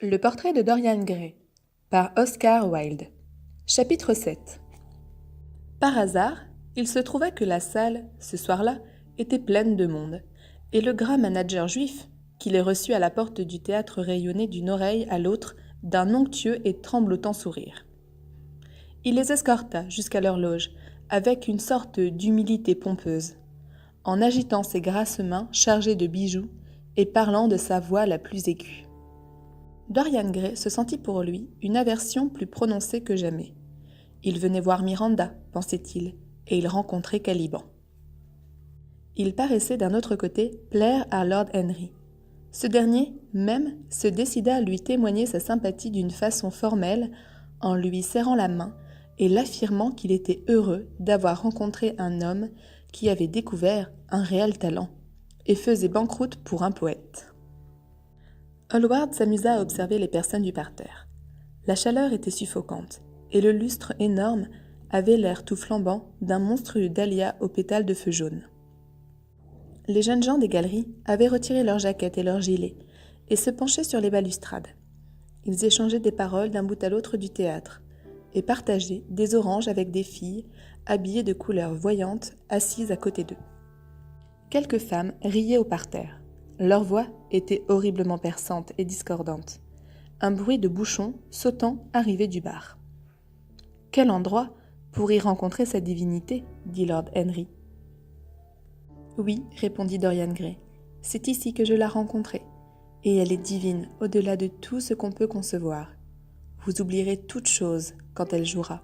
Le portrait de Dorian Gray par Oscar Wilde. Chapitre 7. Par hasard, il se trouva que la salle, ce soir-là, était pleine de monde, et le gras manager juif, qui les reçut à la porte du théâtre, rayonnait d'une oreille à l'autre d'un onctueux et tremblotant sourire. Il les escorta jusqu'à leur loge, avec une sorte d'humilité pompeuse, en agitant ses grasses mains chargées de bijoux et parlant de sa voix la plus aiguë. Dorian Gray se sentit pour lui une aversion plus prononcée que jamais. Il venait voir Miranda, pensait-il, et il rencontrait Caliban. Il paraissait d'un autre côté plaire à Lord Henry. Ce dernier, même, se décida à lui témoigner sa sympathie d'une façon formelle en lui serrant la main et l'affirmant qu'il était heureux d'avoir rencontré un homme qui avait découvert un réel talent et faisait banqueroute pour un poète. Hallward s'amusa à observer les personnes du parterre. La chaleur était suffocante, et le lustre énorme avait l'air tout flambant d'un monstrueux dahlia aux pétales de feu jaune. Les jeunes gens des galeries avaient retiré leurs jaquettes et leurs gilets, et se penchaient sur les balustrades. Ils échangeaient des paroles d'un bout à l'autre du théâtre, et partageaient des oranges avec des filles, habillées de couleurs voyantes, assises à côté d'eux. Quelques femmes riaient au parterre. Leur voix était horriblement perçante et discordante. Un bruit de bouchons sautant arrivait du bar. « Quel endroit pour y rencontrer sa divinité » dit Lord Henry. « Oui, » répondit Dorian Gray, « c'est ici que je l'ai rencontrée. Et elle est divine au-delà de tout ce qu'on peut concevoir. Vous oublierez toute chose quand elle jouera.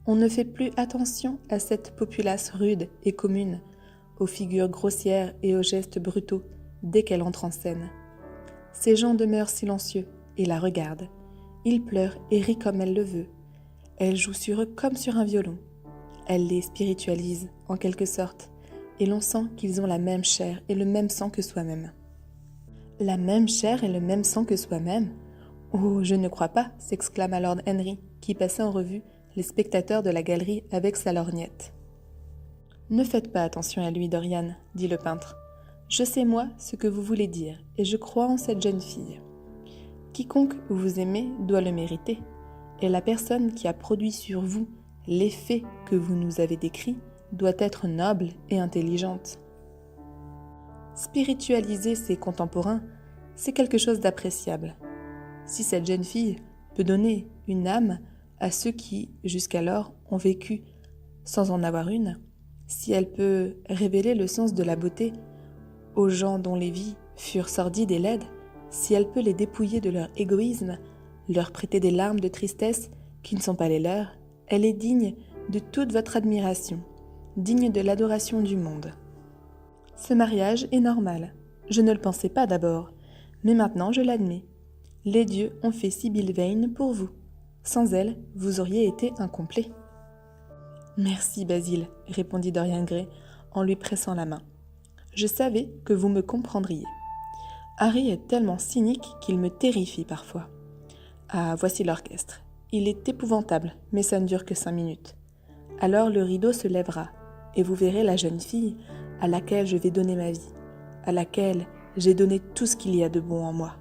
On ne fait plus attention à cette populace rude et commune, aux figures grossières et aux gestes brutaux, dès qu'elle entre en scène. Ces gens demeurent silencieux et la regardent. Ils pleurent et rient comme elle le veut. Elle joue sur eux comme sur un violon. Elle les spiritualise, en quelque sorte, et l'on sent qu'ils ont la même chair et le même sang que soi-même. La même chair et le même sang que soi-même ? Oh, je ne crois pas, s'exclama Lord Henry, qui passait en revue les spectateurs de la galerie avec sa lorgnette. Ne faites pas attention à lui, Dorian, dit le peintre. Je sais, moi, ce que vous voulez dire, et je crois en cette jeune fille. Quiconque vous aimez doit le mériter, et la personne qui a produit sur vous l'effet que vous nous avez décrit doit être noble et intelligente. Spiritualiser ses contemporains, c'est quelque chose d'appréciable. Si cette jeune fille peut donner une âme à ceux qui, jusqu'alors, ont vécu sans en avoir une, si elle peut révéler le sens de la beauté aux gens dont les vies furent sordides et laides, si elle peut les dépouiller de leur égoïsme, leur prêter des larmes de tristesse qui ne sont pas les leurs, elle est digne de toute votre admiration, digne de l'adoration du monde. Ce mariage est normal. Je ne le pensais pas d'abord, mais maintenant je l'admets. Les dieux ont fait Sibyl Vane pour vous. Sans elle, vous auriez été incomplet. « Merci, Basil, » répondit Dorian Gray en lui pressant la main. Je savais que vous me comprendriez. Harry est tellement cynique qu'il me terrifie parfois. Ah, voici l'orchestre. Il est épouvantable, mais ça ne dure que 5 minutes. Alors le rideau se lèvera, et vous verrez la jeune fille à laquelle je vais donner ma vie, à laquelle j'ai donné tout ce qu'il y a de bon en moi.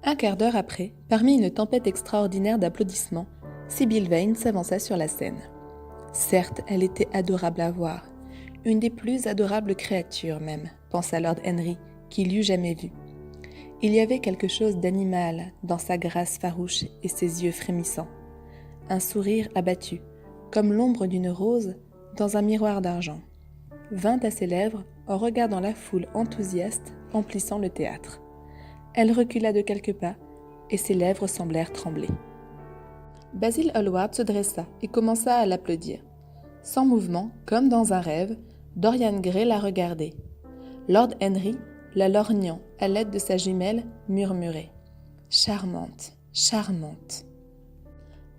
Un quart d'heure après, parmi une tempête extraordinaire d'applaudissements, Sibyl Vane s'avança sur la scène. Certes, elle était adorable à voir. Une des plus adorables créatures même, pensa Lord Henry, qu'il eût jamais vue. Il y avait quelque chose d'animal dans sa grâce farouche et ses yeux frémissants. Un sourire abattu, comme l'ombre d'une rose dans un miroir d'argent, vint à ses lèvres en regardant la foule enthousiaste emplissant le théâtre. Elle recula de quelques pas, et ses lèvres semblèrent trembler. Basil Hallward se dressa et commença à l'applaudir. Sans mouvement, comme dans un rêve, Dorian Gray la regardait. Lord Henry, la lorgnant à l'aide de sa jumelle, murmurait « Charmante, charmante !»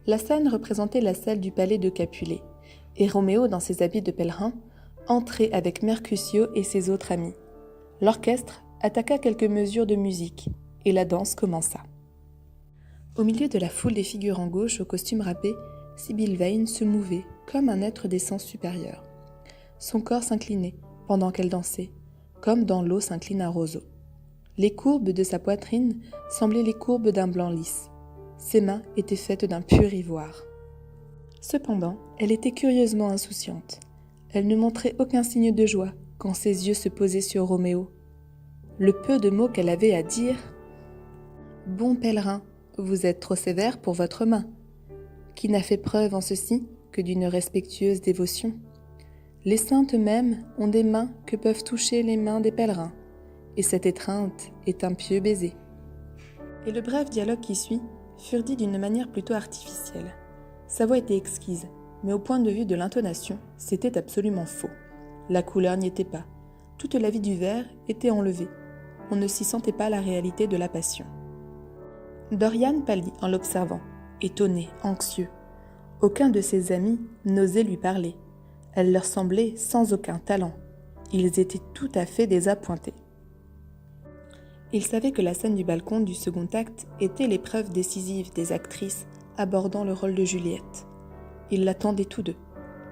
La scène représentait la salle du palais de Capulet, et Roméo, dans ses habits de pèlerin, entrait avec Mercutio et ses autres amis. L'orchestre attaqua quelques mesures de musique, et la danse commença. Au milieu de la foule des figurants gauches aux costumes râpés, Sibyl Vane se mouvait comme un être des sens supérieurs. Son corps s'inclinait pendant qu'elle dansait, comme dans l'eau s'incline un roseau. Les courbes de sa poitrine semblaient les courbes d'un blanc lisse. Ses mains étaient faites d'un pur ivoire. Cependant, elle était curieusement insouciante. Elle ne montrait aucun signe de joie quand ses yeux se posaient sur Roméo. Le peu de mots qu'elle avait à dire... « Bon pèlerin, vous êtes trop sévère pour votre main, qui n'a fait preuve en ceci que d'une respectueuse dévotion. Les saintes mêmes ont des mains que peuvent toucher les mains des pèlerins, et cette étreinte est un pieux baiser. » Et le bref dialogue qui suit fut dit d'une manière plutôt artificielle. Sa voix était exquise, mais au point de vue de l'intonation, c'était absolument faux. La couleur n'y était pas. Toute la vie du vers était enlevée. On ne s'y sentait pas la réalité de la passion. Dorian pâlit en l'observant, étonné, anxieux. Aucun de ses amis n'osait lui parler. Elle leur semblait sans aucun talent. Ils étaient tout à fait désappointés. Il savait que la scène du balcon du second acte était l'épreuve décisive des actrices abordant le rôle de Juliette. Ils l'attendaient tous deux.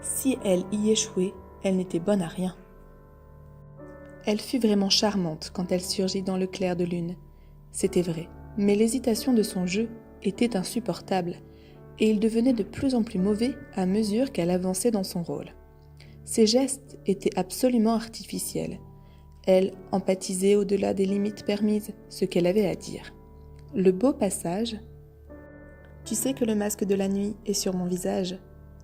Si elle y échouait, elle n'était bonne à rien. Elle fut vraiment charmante quand elle surgit dans le clair de lune. C'était vrai, mais l'hésitation de son jeu était insupportable, et il devenait de plus en plus mauvais à mesure qu'elle avançait dans son rôle. Ses gestes étaient absolument artificiels. Elle empathisait au-delà des limites permises ce qu'elle avait à dire. Le beau passage « Tu sais que le masque de la nuit est sur mon visage.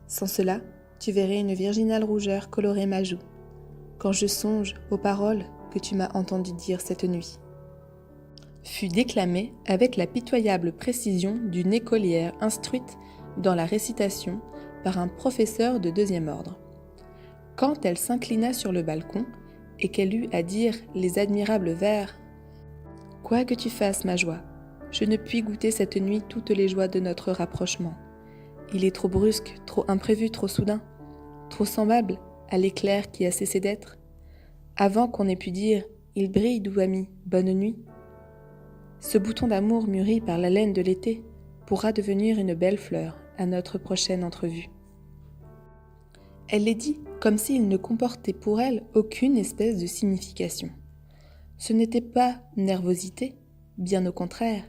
Sans cela, tu verrais une virginale rougeur colorer ma joue. Quand je songe aux paroles que tu m'as entendu dire cette nuit. » fut déclamé avec la pitoyable précision d'une écolière instruite dans la récitation par un professeur de deuxième ordre. Quand elle s'inclina sur le balcon et qu'elle eut à dire les admirables vers « Quoi que tu fasses, ma joie, je ne puis goûter cette nuit toutes les joies de notre rapprochement. Il est trop brusque, trop imprévu, trop soudain, trop semblable à l'éclair qui a cessé d'être. Avant qu'on ait pu dire « Il brille, doux ami, bonne nuit », ce bouton d'amour mûri par l'haleine de l'été pourra devenir une belle fleur à notre prochaine entrevue. » Elle les dit comme s'il ne comportait pour elle aucune espèce de signification. Ce n'était pas nervosité, bien au contraire,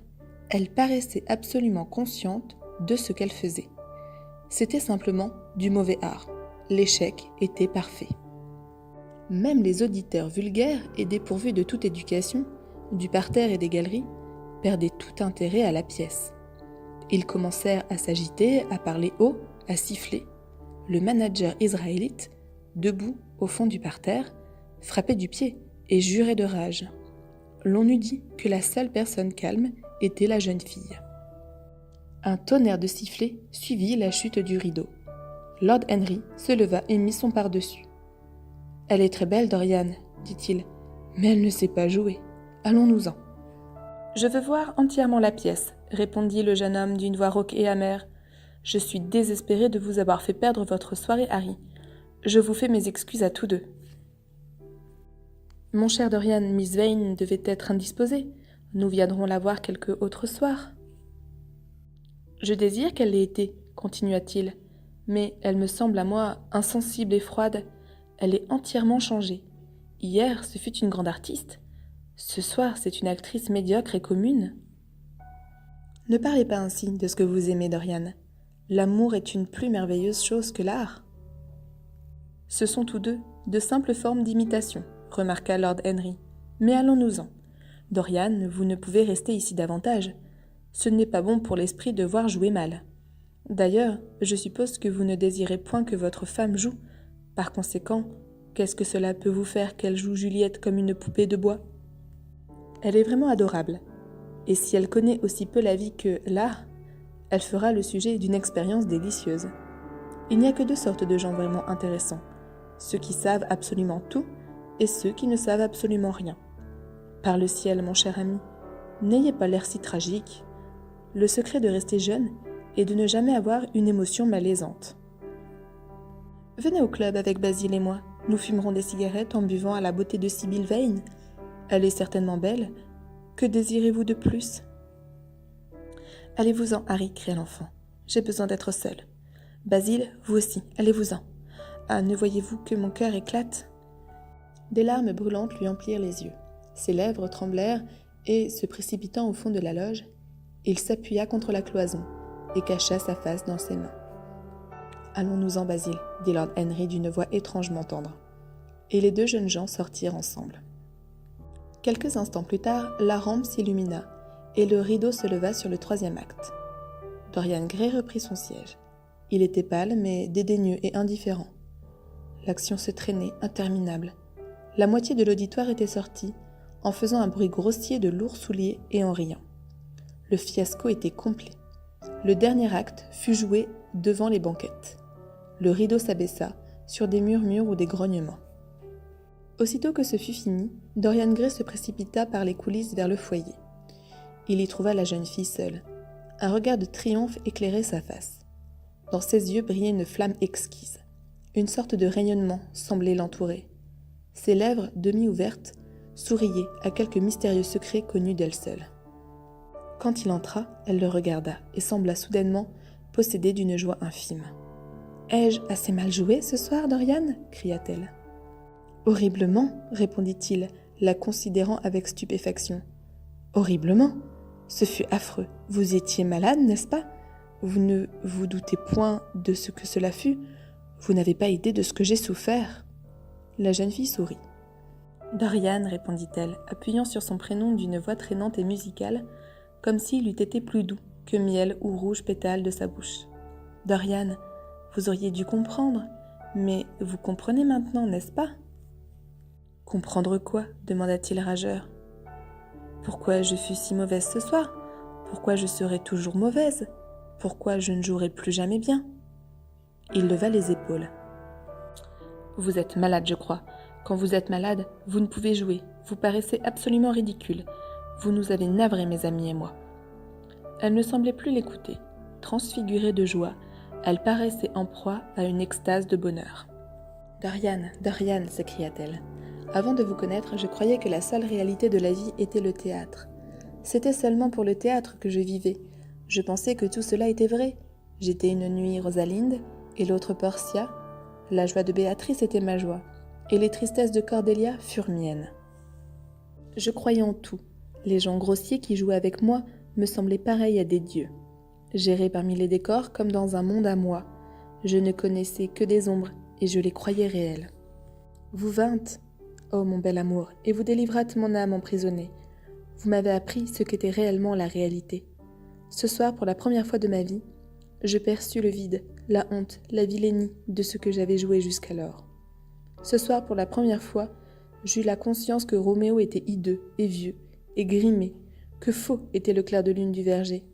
elle paraissait absolument consciente de ce qu'elle faisait. C'était simplement du mauvais art. L'échec était parfait. Même les auditeurs vulgaires et dépourvus de toute éducation, du parterre et des galeries, perdaient tout intérêt à la pièce. Ils commencèrent à s'agiter, à parler haut, à siffler. Le manager israélite, debout au fond du parterre, frappait du pied et jurait de rage. L'on eût dit que la seule personne calme était la jeune fille. Un tonnerre de sifflets suivit la chute du rideau. Lord Henry se leva et mit son par-dessus. « Elle est très belle, Dorian, dit-il, mais elle ne sait pas jouer. Allons-nous-en. »« Je veux voir entièrement la pièce, » répondit le jeune homme d'une voix rauque et amère. « Je suis désespéré de vous avoir fait perdre votre soirée, Harry. Je vous fais mes excuses à tous deux. »« Mon cher Dorian, Miss Vane devait être indisposée. Nous viendrons la voir quelque autre soir. »« Je désire qu'elle l'ait été, » continua-t-il, « mais elle me semble à moi insensible et froide. Elle est entièrement changée. Hier, ce fut une grande artiste. Ce soir, c'est une actrice médiocre et commune. » « Ne parlez pas ainsi de ce que vous aimez, Dorian. L'amour est une plus merveilleuse chose que l'art. »« Ce sont tous deux de simples formes d'imitation, » remarqua Lord Henry. « Mais allons-nous-en. Dorian, vous ne pouvez rester ici davantage. Ce n'est pas bon pour l'esprit de voir jouer mal. D'ailleurs, je suppose que vous ne désirez point que votre femme joue. Par conséquent, qu'est-ce que cela peut vous faire qu'elle joue Juliette comme une poupée de bois ? Elle est vraiment adorable. Et si elle connaît aussi peu la vie que l'art, elle fera le sujet d'une expérience délicieuse. Il n'y a que deux sortes de gens vraiment intéressants, ceux qui savent absolument tout et ceux qui ne savent absolument rien. Par le ciel, mon cher ami, n'ayez pas l'air si tragique. Le secret de rester jeune est de ne jamais avoir une émotion malaisante. Venez au club avec Basil et moi. Nous fumerons des cigarettes en buvant à la beauté de Sibyl Vane. Elle est certainement belle. Que désirez-vous de plus ? Allez-vous-en, Harry, cria l'enfant. J'ai besoin d'être seule. Basil, vous aussi, allez-vous-en. Ah, ne voyez-vous que mon cœur éclate ? Des larmes brûlantes lui emplirent les yeux. Ses lèvres tremblèrent et, se précipitant au fond de la loge, il s'appuya contre la cloison et cacha sa face dans ses mains. « Allons-nous-en, Basil, » dit Lord Henry d'une voix étrangement tendre. Et les deux jeunes gens sortirent ensemble. Quelques instants plus tard, la rampe s'illumina et le rideau se leva sur le 3e acte. Dorian Gray reprit son siège. Il était pâle, mais dédaigneux et indifférent. L'action se traînait, interminable. La moitié de l'auditoire était sortie, en faisant un bruit grossier de lourds souliers et en riant. Le fiasco était complet. Le dernier acte fut joué devant les banquettes. Le rideau s'abaissa, sur des murmures ou des grognements. Aussitôt que ce fut fini, Dorian Gray se précipita par les coulisses vers le foyer. Il y trouva la jeune fille seule. Un regard de triomphe éclairait sa face. Dans ses yeux brillait une flamme exquise. Une sorte de rayonnement semblait l'entourer. Ses lèvres, demi-ouvertes, souriaient à quelque mystérieux secret connu d'elle seule. Quand il entra, elle le regarda et sembla soudainement possédée d'une joie infime. « Ai-je assez mal joué ce soir, Dorian » cria-t-elle. « Horriblement, » répondit-il, la considérant avec stupéfaction. « Horriblement ? Ce fut affreux. Vous étiez malade, n'est-ce pas ? Vous ne vous doutez point de ce que cela fut. Vous n'avez pas idée de ce que j'ai souffert. » La jeune fille sourit. « Dorian, » répondit-elle, appuyant sur son prénom d'une voix traînante et musicale, comme s'il eût été plus doux que miel ou rouge pétale de sa bouche. « Dorian, vous auriez dû comprendre, mais vous comprenez maintenant, n'est-ce pas ?»« Comprendre quoi ?» demanda-t-il rageur. « Pourquoi je fus si mauvaise ce soir ? Pourquoi je serai toujours mauvaise ? Pourquoi je ne jouerai plus jamais bien ?» Il leva les épaules. « Vous êtes malade, je crois. Quand vous êtes malade, vous ne pouvez jouer. Vous paraissez absolument ridicule. Vous nous avez navrés, mes amis et moi. » Elle ne semblait plus l'écouter. Transfigurée de joie, elle paraissait en proie à une extase de bonheur. « Dorian, Dorian !» s'écria-t-elle. « Avant de vous connaître, je croyais que la seule réalité de la vie était le théâtre. C'était seulement pour le théâtre que je vivais. Je pensais que tout cela était vrai. J'étais une nuit Rosalinde et l'autre Portia. La joie de Béatrice était ma joie, et les tristesses de Cordelia furent miennes. Je croyais en tout. Les gens grossiers qui jouaient avec moi me semblaient pareils à des dieux. J'errais parmi les décors comme dans un monde à moi. Je ne connaissais que des ombres, et je les croyais réelles. Vous vîntes, ô mon bel amour, et vous délivrâtes mon âme emprisonnée. Vous m'avez appris ce qu'était réellement la réalité. Ce soir, pour la première fois de ma vie, je perçus le vide, la honte, la vilainie de ce que j'avais joué jusqu'alors. Ce soir, pour la première fois, j'eus la conscience que Roméo était hideux et vieux et grimé, que faux était le clair de lune du verger,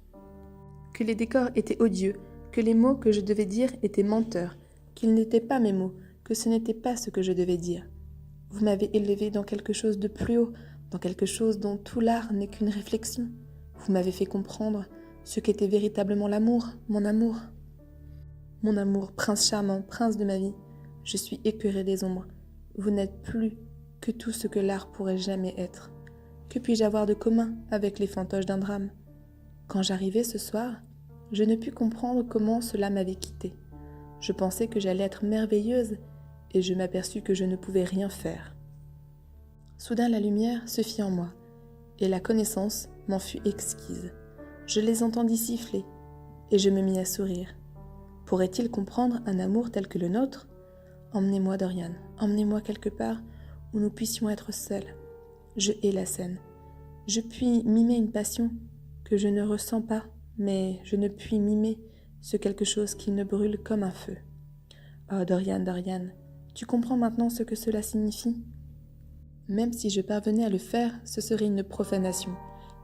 que les décors étaient odieux, que les mots que je devais dire étaient menteurs, qu'ils n'étaient pas mes mots, que ce n'était pas ce que je devais dire. Vous m'avez élevé dans quelque chose de plus haut, dans quelque chose dont tout l'art n'est qu'une réflexion. Vous m'avez fait comprendre ce qu'était véritablement l'amour, mon amour. Mon amour, prince charmant, prince de ma vie, je suis écœurée des ombres. Vous n'êtes plus que tout ce que l'art pourrait jamais être. Que puis-je avoir de commun avec les fantoches d'un drame ? Quand j'arrivai ce soir, je ne pus comprendre comment cela m'avait quittée. Je pensais que j'allais être merveilleuse, et je m'aperçus que je ne pouvais rien faire. Soudain la lumière se fit en moi, et la connaissance m'en fut exquise. Je les entendis siffler, et je me mis à sourire. Pourrait-il comprendre un amour tel que le nôtre ? Emmenez-moi, Dorian, emmenez-moi quelque part où nous puissions être seuls. Je hais la scène. Je puis mimer une passion que je ne ressens pas, mais je ne puis mimer ce quelque chose qui me brûle comme un feu. Oh, Dorian, Dorian, tu comprends maintenant ce que cela signifie ? Même si je parvenais à le faire, ce serait une profanation,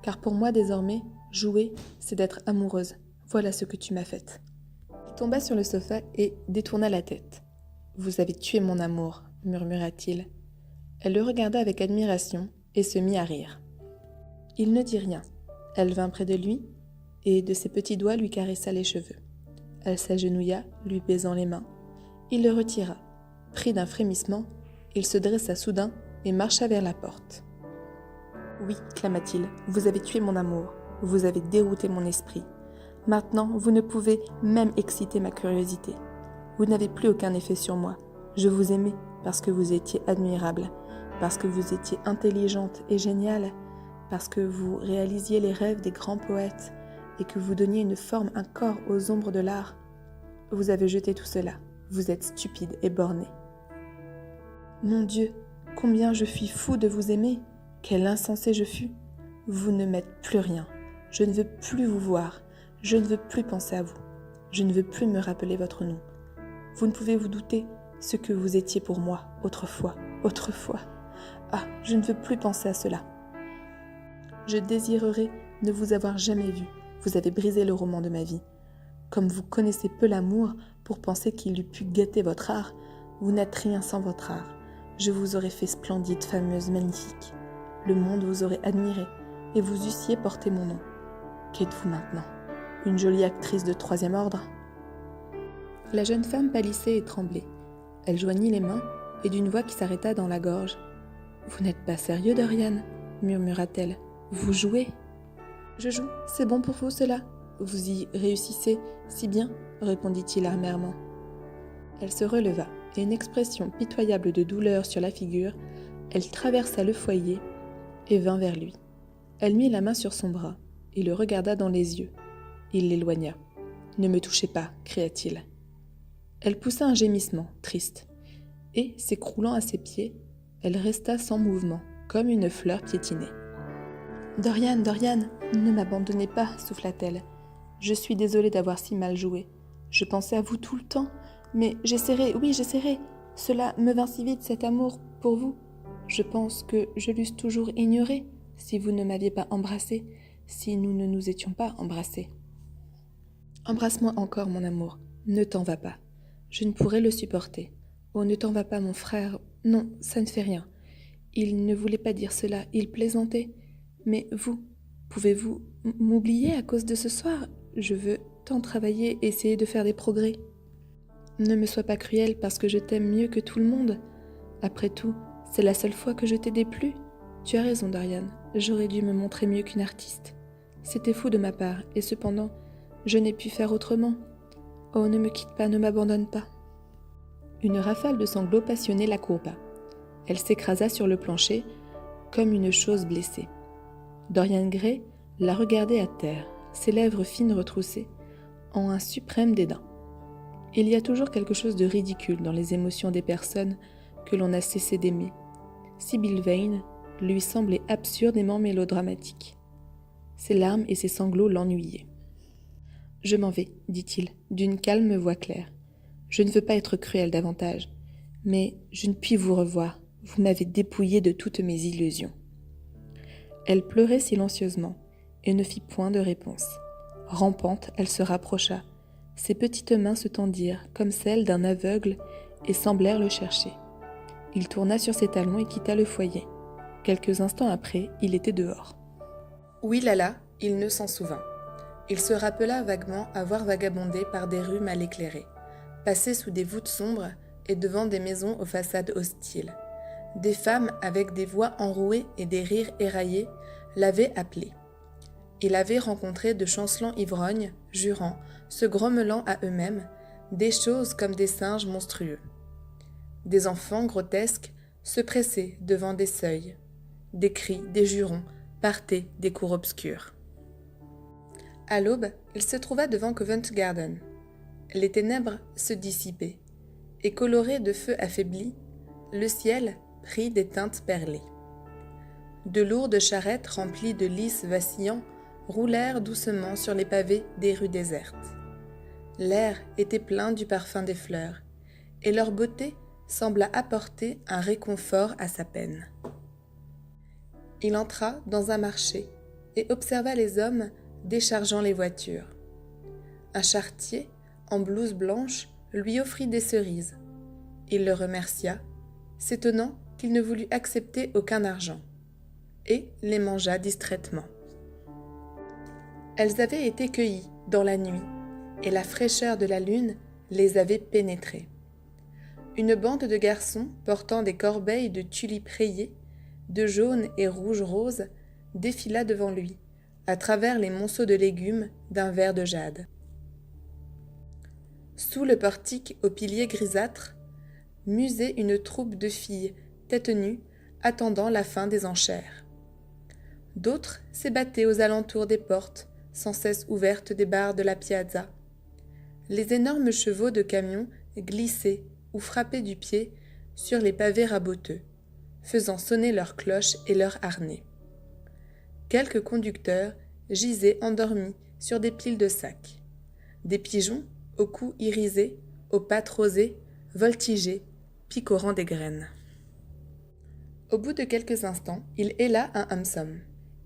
car pour moi désormais, jouer, c'est d'être amoureuse. Voilà ce que tu m'as fait. Il tomba sur le sofa et détourna la tête. « Vous avez tué mon amour » murmura-t-il. Elle le regarda avec admiration et se mit à rire. Il ne dit rien. Elle vint près de lui et de ses petits doigts lui caressa les cheveux. Elle s'agenouilla, lui baisant les mains. Il le retira. Pris d'un frémissement, il se dressa soudain et marcha vers la porte. « Oui, clama-t-il, vous avez tué mon amour, vous avez dérouté mon esprit. Maintenant, vous ne pouvez même exciter ma curiosité. Vous n'avez plus aucun effet sur moi. Je vous aimais parce que vous étiez admirable, parce que vous étiez intelligente et géniale, parce que vous réalisiez les rêves des grands poètes et que vous donniez une forme, un corps aux ombres de l'art. Vous avez jeté tout cela. Vous êtes stupide et borné. Mon Dieu, combien je fus fou de vous aimer. Quel insensé je fus. Vous ne m'êtes plus rien. Je ne veux plus vous voir. Je ne veux plus penser à vous. Je ne veux plus me rappeler votre nom. Vous ne pouvez vous douter ce que vous étiez pour moi, autrefois. Ah, je ne veux plus penser à cela. Je désirerais ne vous avoir jamais vu. Vous avez brisé le roman de ma vie. Comme vous connaissez peu l'amour pour penser qu'il eût pu gâter votre art, vous n'êtes rien sans votre art. Je vous aurais fait splendide, fameuse, magnifique. Le monde vous aurait admiré et vous eussiez porté mon nom. Qu'êtes-vous maintenant? Une jolie actrice de 3e ordre? La jeune femme pâlissait et tremblait. Elle joignit les mains et d'une voix qui s'arrêta dans la gorge. « Vous n'êtes pas sérieux, Dorian ?» murmura-t-elle. « Vous jouez ?»« Je joue, c'est bon pour vous cela. Vous y réussissez si bien, » répondit-il amèrement. Elle se releva et une expression pitoyable de douleur sur la figure, elle traversa le foyer et vint vers lui. Elle mit la main sur son bras et le regarda dans les yeux. Il l'éloigna. « Ne me touchez pas, » cria-t-il. Elle poussa un gémissement, triste, et, s'écroulant à ses pieds, elle resta sans mouvement, comme une fleur piétinée. « Dorian, Dorian, ne m'abandonnez pas, » souffla-t-elle. « Je suis désolée d'avoir si mal joué. Je pensais à vous tout le temps, mais j'essaierai, oui, j'essaierai. Cela me vint si vite, cet amour pour vous. Je pense que je l'eusse toujours ignoré si vous ne m'aviez pas embrassé, si nous ne nous étions pas embrassés. Embrasse-moi encore, mon amour, ne t'en va pas. Je ne pourrais le supporter. Oh, ne t'en va pas, mon frère. Non, ça ne fait rien. Il ne voulait pas dire cela, il plaisantait. Mais vous, pouvez-vous m'oublier à cause de ce soir? Je veux tant travailler, essayer de faire des progrès. Ne me sois pas cruel parce que je t'aime mieux que tout le monde. Après tout, c'est la seule fois que je t'ai déplu. Tu as raison, Dorian, j'aurais dû me montrer mieux qu'une artiste. C'était fou de ma part, et cependant, je n'ai pu faire autrement. Oh, ne me quitte pas, ne m'abandonne pas. Une rafale de sanglots passionnés la courba. Elle s'écrasa sur le plancher, comme une chose blessée. Dorian Gray la regardait à terre, ses lèvres fines retroussées, en un suprême dédain. Il y a toujours quelque chose de ridicule dans les émotions des personnes que l'on a cessé d'aimer. Sibyl Vane lui semblait absurdément mélodramatique. Ses larmes et ses sanglots l'ennuyaient. « Je m'en vais, dit-il, d'une calme voix claire. Je ne veux pas être cruel davantage, mais je ne puis vous revoir. Vous m'avez dépouillé de toutes mes illusions. » Elle pleurait silencieusement et ne fit point de réponse. Rampante, elle se rapprocha. Ses petites mains se tendirent comme celles d'un aveugle et semblèrent le chercher. Il tourna sur ses talons et quitta le foyer. Quelques instants après, il était dehors. Où il alla, il ne s'en souvint. Il se rappela vaguement avoir vagabondé par des rues mal éclairées, passé sous des voûtes sombres et devant des maisons aux façades hostiles. Des femmes avec des voix enrouées et des rires éraillés l'avaient appelé. Il avait rencontré de chancelants ivrognes, jurant, se grommelant à eux-mêmes, des choses comme des singes monstrueux. Des enfants grotesques se pressaient devant des seuils. Des cris, des jurons, partaient des cours obscures. À l'aube, il se trouva devant Covent Garden. Les ténèbres se dissipaient, et coloré de feux affaiblis, le ciel prit des teintes perlées. De lourdes charrettes remplies de lys vacillants roulèrent doucement sur les pavés des rues désertes. L'air était plein du parfum des fleurs, et leur beauté sembla apporter un réconfort à sa peine. Il entra dans un marché et observa les hommes déchargeant les voitures. Un charretier, en blouse blanche, lui offrit des cerises. Il le remercia, s'étonnant qu'il ne voulût accepter aucun argent, et les mangea distraitement. Elles avaient été cueillies dans la nuit, et la fraîcheur de la lune les avait pénétrées. Une bande de garçons portant des corbeilles de tulipes rayées, de jaune et rouge rose, défila devant lui, à travers les monceaux de légumes d'un vert de jade. Sous le portique aux piliers grisâtres, musait une troupe de filles têtes nues, attendant la fin des enchères. D'autres s'ébattaient aux alentours des portes, sans cesse ouvertes des barres de la piazza. Les énormes chevaux de camion glissaient ou frappaient du pied sur les pavés raboteux, faisant sonner leurs cloches et leurs harnais. Quelques conducteurs gisaient endormis sur des piles de sacs. Des pigeons, au cou irisé, aux pattes rosées, voltigeaient, picorant des graines. Au bout de quelques instants, il héla un hansom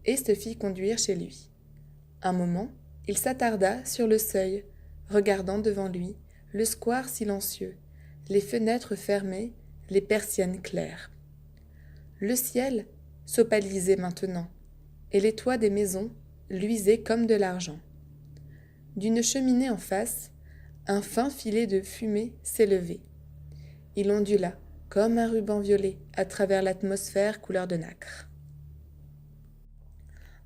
et se fit conduire chez lui. Un moment, il s'attarda sur le seuil, regardant devant lui le square silencieux, les fenêtres fermées, les persiennes claires. Le ciel s'opalisait maintenant, et les toits des maisons luisaient comme de l'argent. D'une cheminée en face, un fin filet de fumée s'élevait. Il ondula comme un ruban violet à travers l'atmosphère couleur de nacre.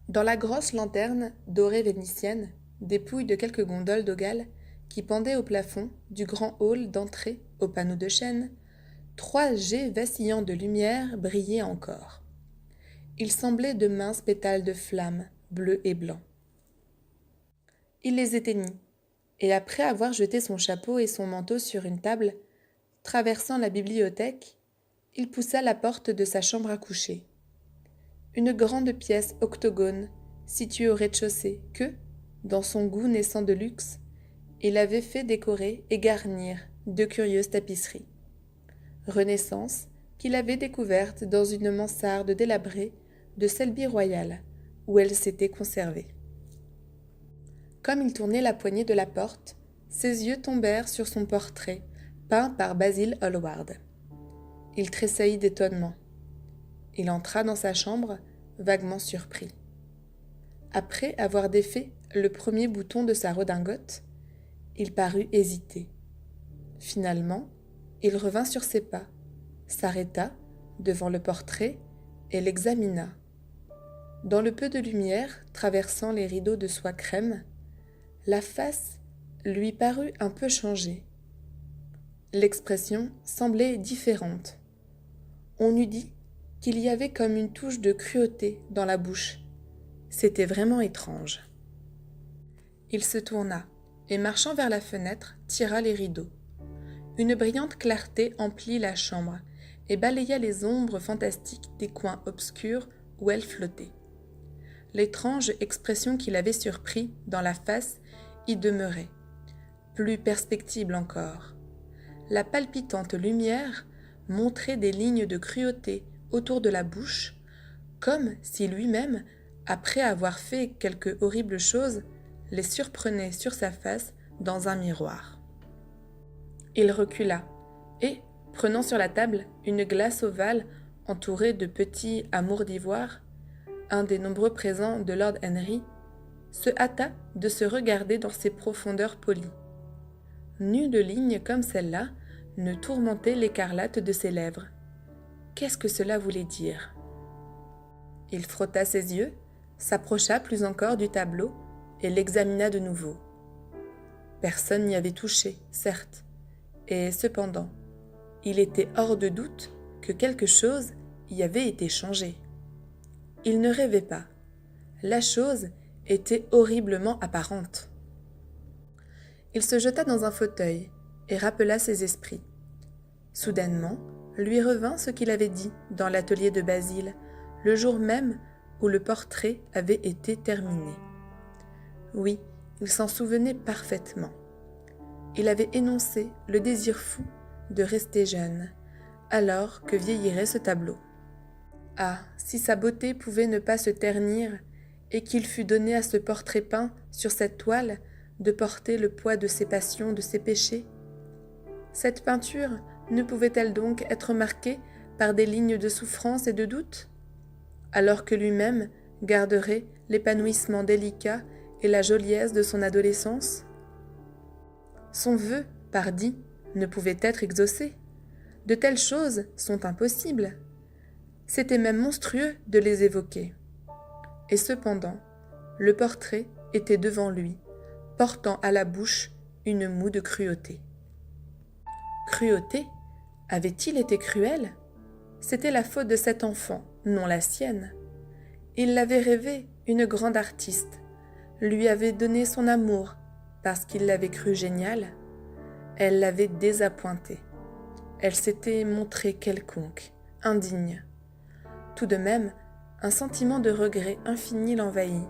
Dans la grosse lanterne dorée vénitienne, dépouille de quelques gondoles d'Ogale qui pendaient au plafond du grand hall d'entrée aux panneaux de chêne, 3 jets vacillants de lumière brillaient encore. Ils semblaient de minces pétales de flammes, bleus et blancs. Il les éteignit, et après avoir jeté son chapeau et son manteau sur une table, traversant la bibliothèque, il poussa la porte de sa chambre à coucher. Une grande pièce octogone, située au rez-de-chaussée, que, dans son goût naissant de luxe, il avait fait décorer et garnir de curieuses tapisseries. Renaissance qu'il avait découverte dans une mansarde délabrée de Selby Royal, où elle s'était conservée. Comme il tournait la poignée de la porte, ses yeux tombèrent sur son portrait, peint par Basil Hallward. Il tressaillit d'étonnement. Il entra dans sa chambre, vaguement surpris. Après avoir défait le premier bouton de sa redingote, il parut hésiter. Finalement, il revint sur ses pas, s'arrêta devant le portrait et l'examina. Dans le peu de lumière traversant les rideaux de soie crème, la face lui parut un peu changée. L'expression semblait différente. On eût dit qu'il y avait comme une touche de cruauté dans la bouche. C'était vraiment étrange. Il se tourna et, marchant vers la fenêtre, tira les rideaux. Une brillante clarté emplit la chambre et balaya les ombres fantastiques des coins obscurs où elles flottaient. L'étrange expression qu'il avait surpris dans la face y demeurait, plus perspectible encore. La palpitante lumière montrait des lignes de cruauté autour de la bouche, comme si lui-même, après avoir fait quelque horrible chose, les surprenait sur sa face dans un miroir. Il recula et, prenant sur la table une glace ovale entourée de petits amours d'ivoire, un des nombreux présents de Lord Henry, se hâta de se regarder dans ses profondeurs polies. Nulle ligne comme celle-là ne tourmentait l'écarlate de ses lèvres. Qu'est-ce que cela voulait dire? Il frotta ses yeux, s'approcha plus encore du tableau et l'examina de nouveau. Personne n'y avait touché, certes, et cependant, il était hors de doute que quelque chose y avait été changé. Il ne rêvait pas. La chose était horriblement apparente. Il se jeta dans un fauteuil et rappela ses esprits. Soudainement, lui revint ce qu'il avait dit dans l'atelier de Basile, le jour même où le portrait avait été terminé. Oui, il s'en souvenait parfaitement. Il avait énoncé le désir fou de rester jeune, alors que vieillirait ce tableau. Ah, si sa beauté pouvait ne pas se ternir, et qu'il fût donné à ce portrait peint sur cette toile de porter le poids de ses passions, de ses péchés. Cette peinture ne pouvait-elle donc être marquée par des lignes de souffrance et de doute, alors que lui-même garderait l'épanouissement délicat et la joliesse de son adolescence? Son vœu, pardi, ne pouvait être exaucé. De telles choses sont impossibles. C'était même monstrueux de les évoquer. Et cependant, le portrait était devant lui, portant à la bouche une moue de cruauté. Cruauté? Avait-il été cruel? C'était la faute de cet enfant, non la sienne. Il l'avait rêvée une grande artiste, lui avait donné son amour parce qu'il l'avait crue géniale. Elle l'avait désappointée. Elle s'était montrée quelconque, indigne. Tout de même, un sentiment de regret infini l'envahit,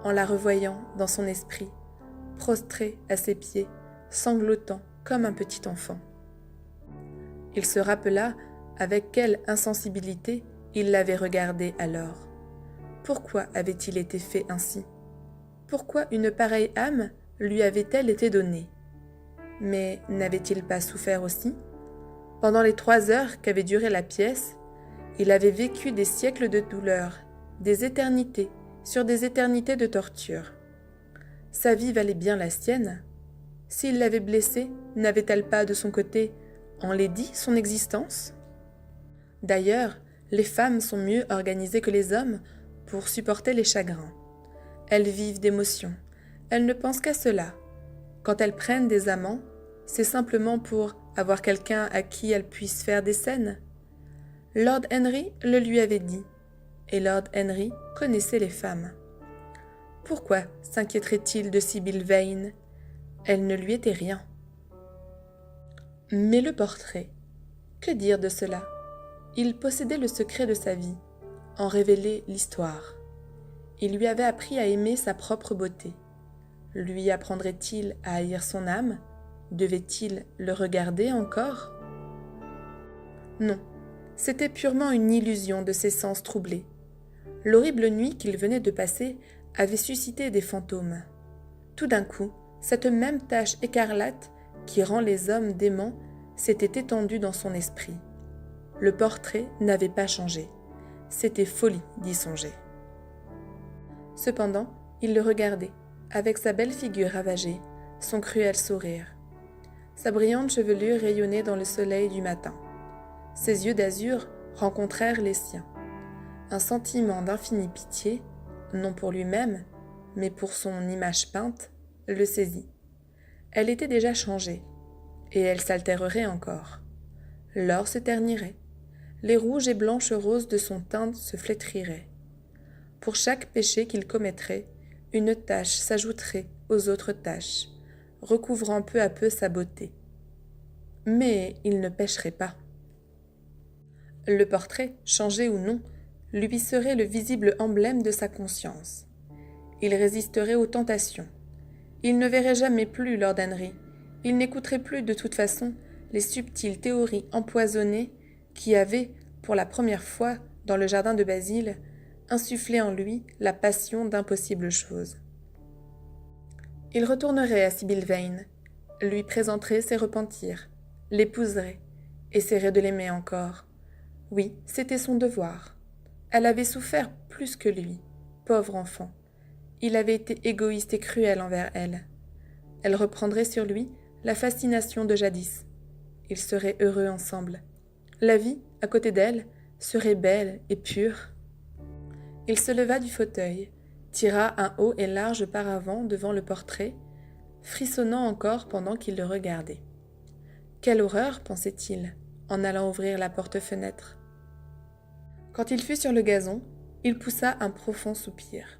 en la revoyant dans son esprit, prostrée à ses pieds, sanglotant comme un petit enfant. Il se rappela avec quelle insensibilité il l'avait regardée alors. Pourquoi avait-il été fait ainsi? Pourquoi une pareille âme lui avait-elle été donnée? Mais n'avait-il pas souffert aussi? Pendant les 3 heures qu'avait duré la pièce, il avait vécu des siècles de douleur, des éternités sur des éternités de torture. Sa vie valait bien la sienne. S'il l'avait blessée, n'avait-elle pas de son côté enlaidi son existence? D'ailleurs, les femmes sont mieux organisées que les hommes pour supporter les chagrins. Elles vivent d'émotions, elles ne pensent qu'à cela. Quand elles prennent des amants, c'est simplement pour avoir quelqu'un à qui elles puissent faire des scènes. Lord Henry le lui avait dit, et Lord Henry connaissait les femmes. Pourquoi s'inquiéterait-il de Sibyl Vane? Elle ne lui était rien. Mais le portrait, que dire de cela? Il possédait le secret de sa vie, en révélait l'histoire. Il lui avait appris à aimer sa propre beauté. Lui apprendrait-il à haïr son âme? Devait-il le regarder encore? Non, c'était purement une illusion de ses sens troublés. L'horrible nuit qu'il venait de passer avait suscité des fantômes. Tout d'un coup, cette même tache écarlate qui rend les hommes déments s'était étendue dans son esprit. Le portrait n'avait pas changé. C'était folie d'y songer. Cependant, il le regardait, avec sa belle figure ravagée, son cruel sourire. Sa brillante chevelure rayonnait dans le soleil du matin. Ses yeux d'azur rencontrèrent les siens. Un sentiment d'infinie pitié, non pour lui-même, mais pour son image peinte, le saisit. Elle était déjà changée, et elle s'altérerait encore. L'or se ternirait. Les rouges et blanches roses de son teint se flétriraient. Pour chaque péché qu'il commettrait, une tache s'ajouterait aux autres taches, recouvrant peu à peu sa beauté. Mais il ne pécherait pas. Le portrait, changé ou non, lui serait le visible emblème de sa conscience. Il résisterait aux tentations. Il ne verrait jamais plus Lord Henry. Il n'écouterait plus de toute façon les subtiles théories empoisonnées qui avaient, pour la première fois dans le jardin de Basile, insufflé en lui la passion d'impossibles choses. Il retournerait à Sibyl Vane, lui présenterait ses repentirs, l'épouserait, essaierait de l'aimer encore. Oui, c'était son devoir. Elle avait souffert plus que lui, pauvre enfant. Il avait été égoïste et cruel envers elle. Elle reprendrait sur lui la fascination de jadis. Ils seraient heureux ensemble. La vie, à côté d'elle, serait belle et pure. Il se leva du fauteuil, tira un haut et large paravent devant le portrait, frissonnant encore pendant qu'il le regardait. Quelle horreur, pensait-il, en allant ouvrir la porte-fenêtre. Quand il fut sur le gazon, il poussa un profond soupir.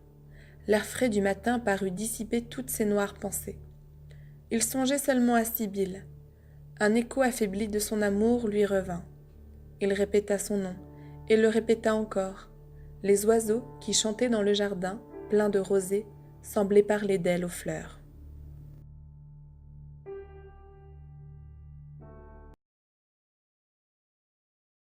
L'air frais du matin parut dissiper toutes ses noires pensées. Il songeait seulement à Sibyl. Un écho affaibli de son amour lui revint. Il répéta son nom, et le répéta encore. Les oiseaux qui chantaient dans le jardin, plein de rosée, semblaient parler d'elle aux fleurs.